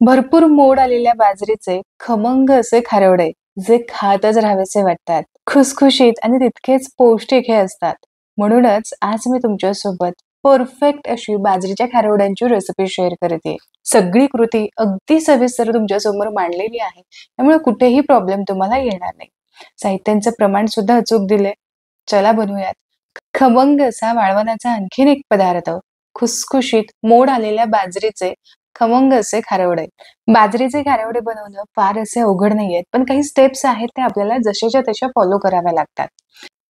भरपूर मोड आलेल्या बाजरीचे खमंग असे खारवडे जे खातच राहावेसे वाटतात. खुसखुशीत आणि तितकेच पौष्टिक हे असतात. म्हणूनच आज मी तुमच्यासोबत परफेक्ट अशी बाजरीच्या खारवड्यांची रेसिपी शेअर करते. सगळी कृती अगदी सविस्तर तुमच्यासमोर मांडलेली आहे. त्यामुळे कुठेही प्रॉब्लेम तुम्हाला येणार नाही. साहित्यांचं प्रमाण सुद्धा अचूक दिले. चला बनवूयात. खमंग असा वाळवणाचा आणखीन एक पदार्थ, खुसखुशीत मोड आलेल्या बाजरीचे खमंग असे खारवडे. बाजरीचे खारवडे बनवणं फार असे अवघड नाहीयेत, पण काही स्टेप्स आहेत त्या आपल्याला जशाच्या तशा फॉलो कराव्या लागतात.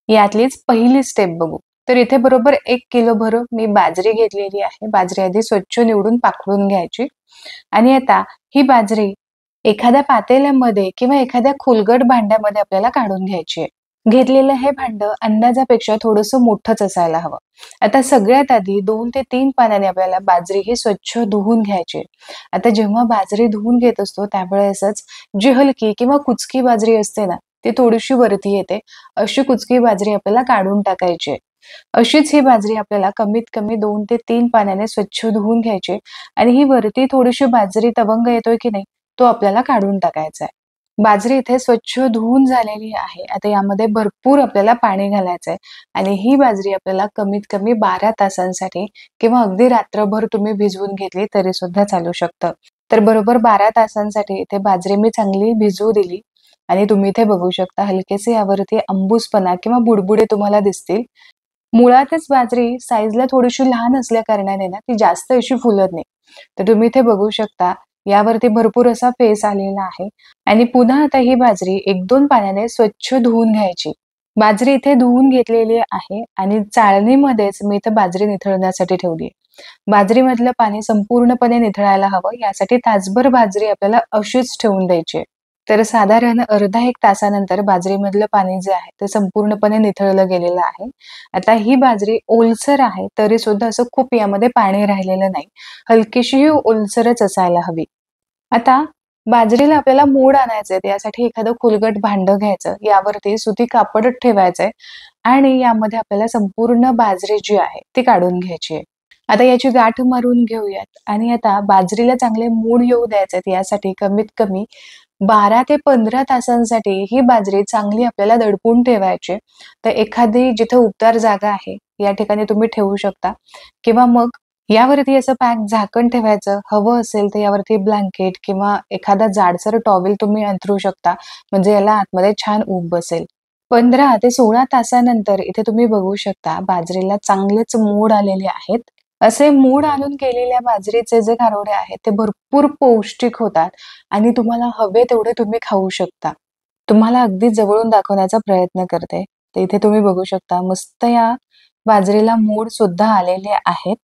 यातलीच पहिली स्टेप बघू. तर इथे बरोबर 1 किलो भर मी बाजरी घेतलेली आहे. बाजरी आधी स्वच्छ निवडून पाखडून घ्यायची आणि आता ही बाजरी एखाद्या पातेल्यामध्ये किंवा एखाद्या खोलगट भांड्यामध्ये आपल्याला काढून घ्यायची आहे. घेतलेलं हे भांडं अंदाजापेक्षा थोडंसं मोठंच असायला हवं. आता सगळ्यात आधी 2 ते 3 पाण्याने आपल्याला बाजरी ही स्वच्छ धुवून घ्यायची. आता जेव्हा बाजरी धुवून घेत असतो त्यावेळेसच जी हलकी किंवा कुचकी बाजरी असते ना, ती थोडीशी वरती येते. अशी कुचकी बाजरी आपल्याला काढून टाकायची. अशीच ही बाजरी आपल्याला कमीत कमी 2 ते 3 पाण्याने स्वच्छ धुवून घ्यायची आणि ही वरती थोडीशी बाजरी तवंग येतोय की नाही, तो आपल्याला काढून टाकायचा आहे. बाजरी इथे स्वच्छ धुवून झालेली आहे. आता यामध्ये भरपूर आपल्याला पाणी घालायचंय आणि ही बाजरी आपल्याला कमीत कमी 12 तासांसाठी किंवा अगदी रात्रभर तुम्ही भिजवून घेतली तरी सुद्धा चालू शकतं. तर बरोबर 12 तासांसाठी इथे बाजरी मी चांगली भिजवू दिली आणि तुम्ही इथे बघू शकता हलकेसे यावरती अंबूसपणा किंवा बुडबुडे तुम्हाला दिसतील. मुळातच बाजरी साईजला थोडीशी लहान असल्या कारणाने ना ती जास्त अशी फुलत नाही. तर तुम्ही इथे बघू शकता यावरती भरपूर असा फेस आलेला आहे आणि पुन्हा आता ही बाजरी 1-2 पाण्याने स्वच्छ धुवून घ्यायची. बाजरी इथे धुवून घेतलेली आहे आणि चाळणीमध्येच मी इथे बाजरी निथळण्यासाठी ठेवली आहे. बाजरीमधलं पाणी संपूर्णपणे निथळायला हवं यासाठी तासभर बाजरी आपल्याला अशीच ठेवून द्यायची आहे. तर साधारण अर्धा 1 तासानंतर बाजरीमधलं पाणी जे आहे ते संपूर्णपणे निथळलं गेलेलं आहे. आता ही बाजरी ओलसर आहे तरी सुद्धा असं खूप यामध्ये पाणी राहिलेलं नाही. हलकीशी ही ओलसरच असायला हवी. आता बाजरीला आपल्याला मोड आणायचे यासाठी एखादं खोलगट भांडं घ्यायचं. यावरती सुती कापड ठेवायचंय आणि यामध्ये आपल्याला संपूर्ण बाजरी जी आहे ती काढून घ्यायची आहे. आता याची गाठ मारून घेऊयात आणि आता बाजरीला चांगले मोड येऊ द्यायचे यासाठी कमीत कमी 12 ते 15 तासांसाठी ही बाजरी चांगली आपल्याला दडपून ठेवायची. तर एखादी जिथे उबदार जागा आहे या ठिकाणी तुम्ही ठेवू शकता किंवा मग यावरती असं पॅक झाकण ठेवायचं. हवं असेल तर यावरती ब्लँकेट किंवा एखादा जाडसर टॉवेल तुम्ही अंथरू शकता. म्हणजे याला आतमध्ये छान ऊब बसेल. 15 ते 16 तासानंतर इथे तुम्ही बघू शकता बाजरीला चांगलेच मोड आलेले आहेत. असे मोड आणून केलेल्या बाजरीचे जे खारोडे आहेत ते भरपूर पौष्टिक होतात आणि तुम्हाला हवे तेवढे तुम्ही खाऊ शकता. तुम्हाला अगदी जवळून दाखवण्याचा प्रयत्न करते. तर इथे तुम्ही बघू शकता मस्त या बाजरीला मोड सुद्धा आलेले आहेत.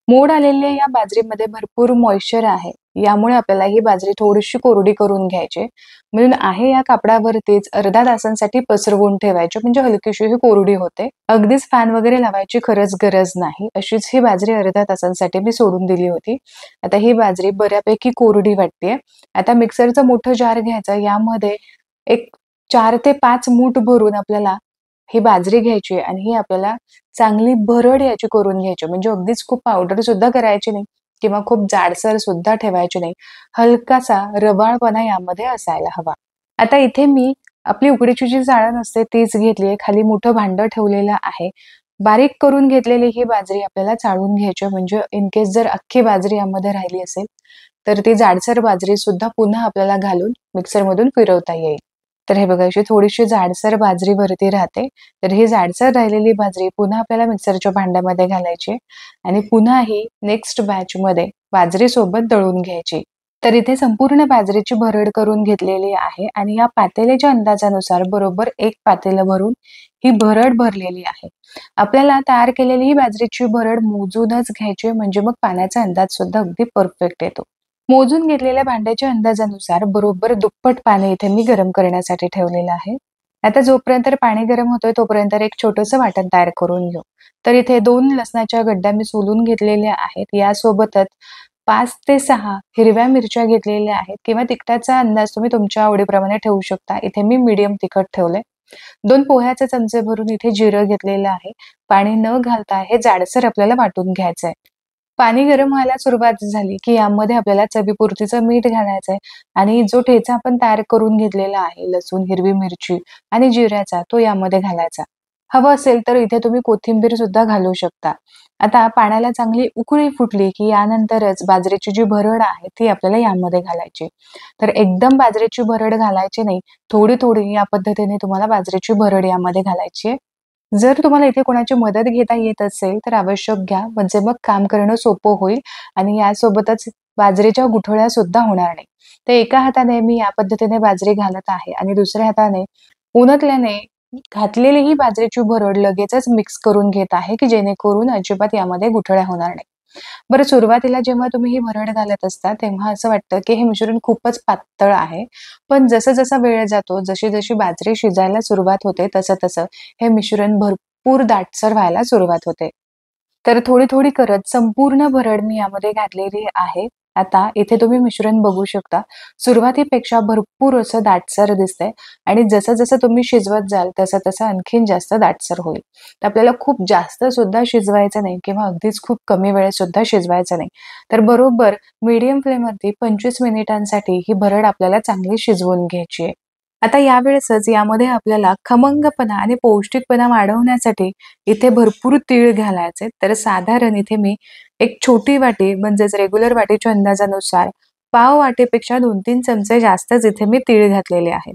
मोड आलेल्या या बाजरीमध्ये भरपूर मॉइश्चर आहे. यामुळे आपल्याला ही बाजरी थोडीशी कोरडी करून घ्यायची. म्हणून आहे या कापडावरतीच अर्ध्या तासांसाठी पसरवून ठेवायची म्हणजे हलकीशी ही कोरडी होते. अगदीच फॅन वगैरे लावायची खरंच गरज नाही. अशीच ही बाजरी अर्ध्या तासांसाठी मी सोडून दिली होती. आता ही बाजरी बऱ्यापैकी कोरडी वाटतेय. आता मिक्सरचं मोठं जार घ्यायचं. यामध्ये एक 4 ते 5 मूठ भरून आपल्याला ही बाजरी घ्यायची आणि ही आपल्याला चांगली भरड याची करून घ्यायची. म्हणजे अगदीच खूप पावडर सुद्धा करायची नाही किंवा खूप जाडसर सुद्धा ठेवायची नाही. हलकासा रवाळपणा यामध्ये असायला हवा. आता इथे मी आपली उकडीची जी चाळण असते तीच घेतली आहे. खाली मोठं भांडं ठेवलेलं आहे. बारीक करून घेतलेली ही बाजरी आपल्याला चाळून घ्यायची म्हणजे इन केस जर अख्खी बाजरी यामध्ये राहिली असेल तर ती जाडसर बाजरी सुद्धा पुन्हा आपल्याला घालून मिक्सरमधून फिरवता येईल. तर हे बघा अशी थोडीशी जाडसर बाजरी वरती राहते. तर ही जाडसर राहिलेली बाजरी पुन्हा आपल्याला मिक्सरच्या भांड्यामध्ये घालायची आणि पुन्हा ही नेक्स्ट बॅचमध्ये बाजरीसोबत दळून घ्यायची. तर इथे संपूर्ण बाजरीची भरड करून घेतलेली आहे आणि या पातेल्याच्या अंदाजानुसार बरोबर 1 पातेलं भरून ही भरड भरलेली आहे. आपल्याला तयार केलेली ही बाजरीची भरड मोजूनच घ्यायची म्हणजे मग पाण्याचा अंदाज सुद्धा अगदी परफेक्ट येतो. मोजून घेतलेल्या भांड्याच्या अंदाजानुसार बरोबर दुप्पट पाणी इथे मी गरम करण्यासाठी ठेवलेलं आहे. आता जोपर्यंत पाणी गरम होतोय तोपर्यंत एक छोटंसं वाटण तयार करून घेऊ. तर इथे 2 लसणाच्या गड्ड्या मी सोलून घेतलेल्या आहेत. यासोबतच 5 ते 6 हिरव्या मिरच्या घेतलेल्या आहेत किंवा तिखटाचा अंदाज तुम्ही तुमच्या आवडीप्रमाणे ठेवू शकता. इथे मी मीडियम तिखट ठेवलंय. 2 पोह्याचे चमचे भरून इथे जिरं घेतलेलं आहे. पाणी न घालता हे जाडसर आपल्याला वाटून घ्यायचंय. पाणी गरम व्हायला सुरुवात झाली, की यामध्ये आपल्याला चवीपुरतीचं मीठ घालायचंय आणि जो ठेचा आपण तयार करून घेतलेला आहे, लसूण, हिरवी मिरची आणि जिऱ्याचा, तो यामध्ये घालायचा. हवं असेल तर इथे तुम्ही कोथिंबीर सुद्धा घालू शकता. आता पाण्याला चांगली उकळी फुटली, की यानंतरच बाजरीची जी भरड आहे, ती आपल्याला यामध्ये घालायची. तर एकदम बाजरीची भरड घालायची नाही, थोडी-थोडी या पद्धतीने तुम्हाला बाजरीची भरड यामध्ये घालायची आहे. जर तुम्हाला इथे कोणाची मदत घेता येत असेल, तर आवश्यक घ्या. म्हणजे मग काम करणं सोपं होईल आणि यासोबतच बाजरीच्या गुठळ्या सुद्धा होणार नाही. तर एका हाताने मी या पद्धतीने बाजरी घालत आहे आणि दुसऱ्या हाताने उन्हातल्याने घातलेली ही बाजरीची भरड लगेचच मिक्स करून घेत आहे, की जेणेकरून अजिबात यामध्ये गुठळ्या होणार नाही. बरं सुरुवातीला जेव्हा तुम्ही ही भरड घालत असता, तेव्हा असं वाटतं, की हे मिश्रण खूपच पातळ आहे. पण जसा-जसा वेळ जातो, जशी-जशी बाजरी शिजायला सुरुवात होते, तसं-तसं हे मिश्रण भरपूर दाटसर व्हायला सुरुवात होते. तर थोडी-थोडी करत संपूर्ण भरड मी यामध्ये घातलेली आहे. आता इथे तुम्ही मिश्रण बघू शकता. सुरुवातीपेक्षा भरपूर असं दाटसर दिसतंय आणि जसं-जसं तुम्ही शिजवत जाल, तसं-तसं आणखीन जास्त दाटसर होईल. तर आपल्याला खूप जास्त सुद्धा शिजवायचं नाही किंवा अगदीच खूप कमी वेळेत सुद्धा शिजवायचं नाही. तर बरोबर मीडियम फ्लेमवरती 25 मिनिटांसाठी ही भरड आपल्याला चांगली शिजवून घ्यायची आहे. आता यावेळेसच यामध्ये आपल्याला खमंगपणा आणि पौष्टिकपणा वाढवण्यासाठी इथे भरपूर तीळ घालायचे. तर साधारण इथे मी एक छोटी वाटी म्हणजेच रेग्युलर वाटीच्या अंदाजानुसार पाव वाटीपेक्षा 2-3 चमचे जास्तच इथे मी तीळ घातलेले आहेत.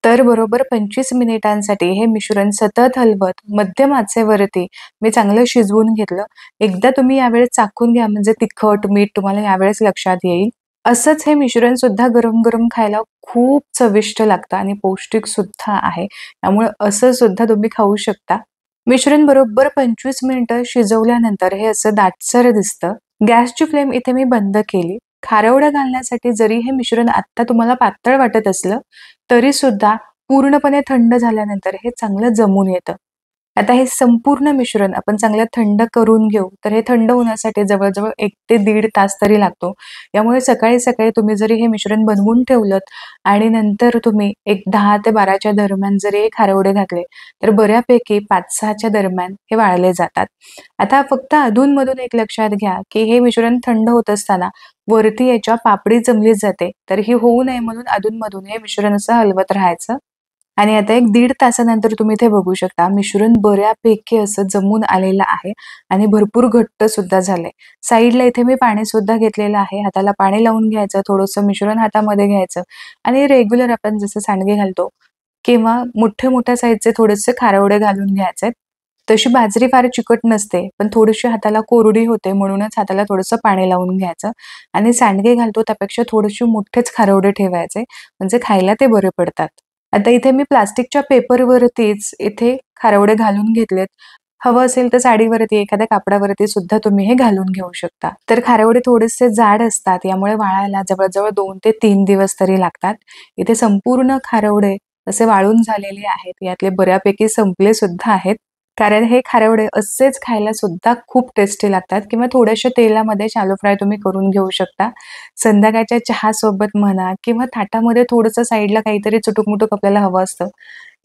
तर बरोबर 25 मिनिटांसाठी हे मिश्रण सतत हलवत मध्यम आचेवरती मी चांगलं शिजवून घेतलं. एकदा तुम्ही यावेळेस चाखून घ्या म्हणजे तिखट, मीठ तुम्हाला यावेळेस लक्षात येईल. असंच हे मिश्रण सुद्धा गरम-गरम खायला खूप चविष्ट लागतं आणि पौष्टिक सुद्धा आहे. त्यामुळे असं सुद्धा तुम्ही खाऊ शकता. मिश्रण बरोबर 25 मिनिटं शिजवल्यानंतर हे असं दाटसर दिसतं. गॅसची फ्लेम इथे मी बंद केली. खारवड्या घालण्यासाठी जरी हे मिश्रण आत्ता तुम्हाला पातळ वाटत असलं, तरी सुद्धा पूर्णपणे थंड झाल्यानंतर हे चांगलं जमून येतं. आता हे संपूर्ण मिश्रण आपण चांगलं थंड करून घेऊ. तर हे थंड होण्यासाठी जवळ-जवळ 1 ते दीड तास तरी लागतो. यामुळे सकाळी-सकाळी तुम्ही जरी हे मिश्रण बनवून ठेवलत आणि नंतर तुम्ही एक 10 ते 12च्या दरम्यान जरी हे खारवडे घातले, तर बऱ्यापैकी 5-6च्या दरम्यान हे वाळले जातात. आता फक्त अधून-मधून एक लक्षात घ्या, की हे मिश्रण थंड होत असताना वरती याच्या पापडी जमली जाते. तर ही होऊ नये म्हणून अधून-मधून हे मिश्रण असं हलवत राहायचं. आणि आता एक दीड तासानंतर तुम्ही इथे बघू शकता मिश्रण बऱ्यापैकी असं जमून आलेलं आहे आणि भरपूर घट्ट सुद्धा झालंय. साईडला इथे मी पाणी सुद्धा घेतलेलं आहे. हाताला पाणी लावून घ्यायचं, थोडंसं मिश्रण हातामध्ये घ्यायचं आणि रेग्युलर आपण जसं सांडगे घालतो किंवा मोठ्या-मोठ्या साईजचे थोडेसे खारवडे घालून घ्यायचे. तशी बाजरी फार चिकट नसते, पण थोडीशी हाताला कोरडी होते म्हणूनच हाताला थोडंसं पाणी लावून घ्यायचं आणि सांडगे घालतो त्यापेक्षा थोडेसे मोठेच खारवडे ठेवायचे, म्हणजे खायला ते बरे पडतात. आता इथे मी प्लास्टिकच्या पेपरवरतीच इथे खारवडे घालून घेतलेत. हवं असेल तर साडीवरती, एखाद्या कापडावरती सुद्धा तुम्ही हे घालून घेऊ शकता. तर खारवडे थोडेसे जाड असतात, यामुळे वाळायला जवळ-जवळ 2 ते 3 दिवस तरी लागतात. इथे संपूर्ण खारवडे असे वाळून झालेले आहेत. यातले बऱ्यापैकी संपले सुद्धा आहेत. कारण हे खारवडे असेच खायला सुद्धा खूप टेस्टी लागतात किंवा थोड्याशा तेलामध्ये शॅलो फ्राय तुम्ही करून घेऊ शकता. संध्याकाळच्या चहासोबत म्हणा किंवा ताटामध्ये थोडंसं साईडला काहीतरी चुटूक-मुटूक आपल्याला हवं असतं.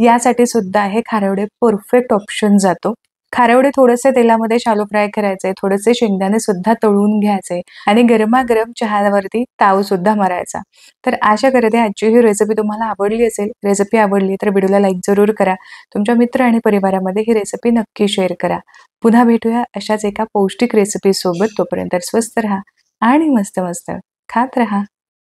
यासाठी सुद्धा हे खारवडे परफेक्ट ऑप्शन जातो. खारवडे थोडेसे तेलामध्ये शॅलो फ्राय करायचे, थोडेसे शेंगदाणे सुद्धा तळून घ्यायचे आणि गरमागरम चहावरती ताव सुद्धा मारायचा. तर आशा करते आजची ही रेसिपी तुम्हाला आवडली असेल. रेसिपी आवडली तर व्हिडिओला लाईक जरूर करा. तुमच्या मित्र आणि परिवारामध्ये ही रेसिपी नक्की शेअर करा. पुन्हा भेटूया अशाच एका पौष्टिक रेसिपीसोबत. तोपर्यंत स्वस्थ राहा आणि मस्त-मस्त खात राहा.